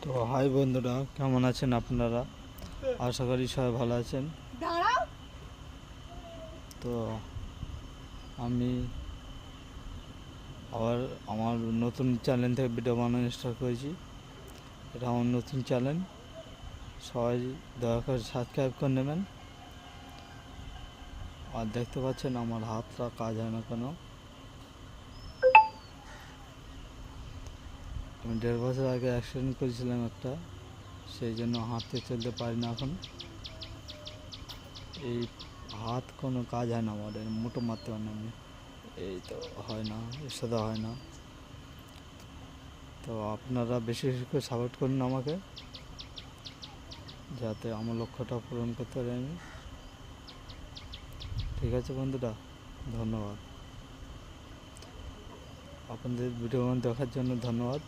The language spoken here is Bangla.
তো হাই বন্ধুরা, কেমন আছেন আপনারা? আশা করি সবাই ভালো আছেন। তো আমি আবার আমার নতুন চ্যানেল থেকে ভিডিও বানানো স্টার্ট করেছি। এটা আমার নতুন চ্যানেল, সবাই দয়া করে সাবস্ক্রাইব করে নেবেন। আর দেখতে পাচ্ছেন আমার হাতটা কাজ হয় না কেন। আমি 1.5 বছর আগে অ্যাক্সিডেন্ট করেছিলাম একটা, সেই জন্য হাঁটতে চলতে পারি না এখন। এই হাত কোনো কাজ হয় না আমার, মোটো মারতে পারি না আমি। এই তো হয় না, এর সাথে হয় না। তো আপনারা বেশি বেশি করে সাপোর্ট করুন আমাকে, যাতে আমার লক্ষ্যটা পূরণ করতে পারি আমি। ঠিক আছে বন্ধুরা, ধন্যবাদ। আপনাদের ভিডিও দেখার জন্য ধন্যবাদ।